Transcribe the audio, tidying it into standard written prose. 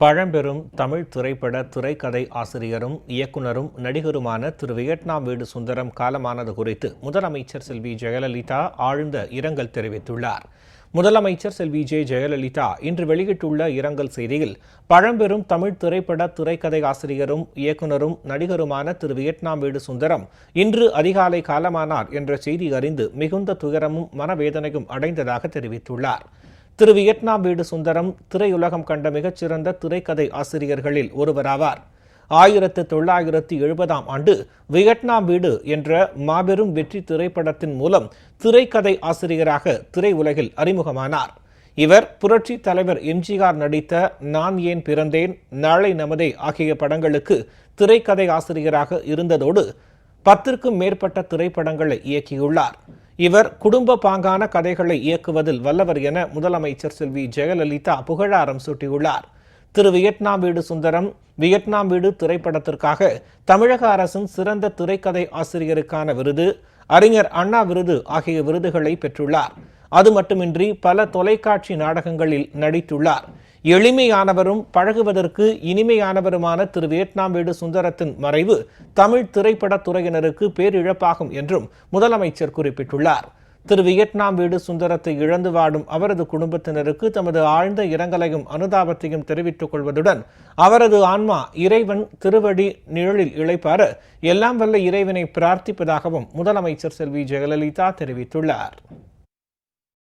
பழம்பெரும் தமிழ் திரைப்பட திரைக்கதை ஆசிரியரும் இயக்குனரும் நடிகருமான திரு வியட்நாம் வீடு சுந்தரம் காலமானது குறித்து முதலமைச்சர் செல்வி ஜெயலலிதா ஆழ்ந்த இரங்கல் தெரிவித்துள்ளார். முதலமைச்சர் செல்வி ஜெயலலிதா இன்று வெளியிட்டுள்ள இரங்கல் செய்தியில், பழம்பெரும் தமிழ் திரைப்பட திரைக்கதை ஆசிரியரும் இயக்குனரும் நடிகருமான திரு வியட்நாம் வீடு சுந்தரம் இன்று அதிகாலை காலமானார் என்ற செய்தி அறிந்து மிகுந்த துயரமும் மனவேதனையும் அடைந்ததாக தெரிவித்துள்ளார். திரு வியட்நாம் வீடு சுந்தரம் திரையுலகம் கண்ட மிகச்சிறந்த திரைக்கதை ஆசிரியர்களில் ஒருவராவார். 1970 வியட்நாம் வீடு என்ற மாபெரும் வெற்றி திரைப்படத்தின் மூலம் திரைக்கதை ஆசிரியராக திரையுலகில் அறிமுகமானார். இவர் புரட்சி தலைவர் எம்ஜிஆர் நடித்த நான் ஏன் பிறந்தேன், நாளை நமதே ஆகிய படங்களுக்கு திரைக்கதை ஆசிரியராக இருந்ததோடு 10க்கும் மேற்பட்ட திரைப்படங்களை இயக்கியுள்ளார். இவர் குடும்ப பாங்கான கதைகளை இயக்குவதில் வல்லவர் என முதலமைச்சர் செல்வி ஜெயலலிதா புகழாரம் சூட்டியுள்ளார். திரு வியட்நாம் வீடு சுந்தரம் வியட்நாம் வீடு திரைப்படத்திற்காக தமிழக அரசின் சிறந்த திரைக்கதை ஆசிரியருக்கான விருது, அறிஞர் அண்ணா விருது ஆகிய விருதுகளை பெற்றுள்ளார். அது மட்டுமின்றி பல தொலைக்காட்சி நாடகங்களில் நடித்துள்ளார். எளிமையானவரும் பழகுவதற்கு இனிமையானவருமான திரு வியட்நாம் வீடு சுந்தரத்தின் மறைவு தமிழ் திரைப்பட துறையினருக்கு பேரிழப்பாகும் என்றும் முதலமைச்சர் குறிப்பிட்டுள்ளார். திரு வியட்நாம் வீடு சுந்தரத்தை இழந்து வாடும் அவரது குடும்பத்தினருக்கு தமது ஆழ்ந்த இரங்கலையும் அனுதாபத்தையும் தெரிவித்துக் கொள்வதுடன் அவரது ஆன்மா இறைவன் திருவடி நிழலில் இளைப்பார எல்லாம் வல்ல இறைவனை பிரார்த்திப்பதாகவும் முதலமைச்சர் செல்வி ஜெயலலிதா தெரிவித்துள்ளார்.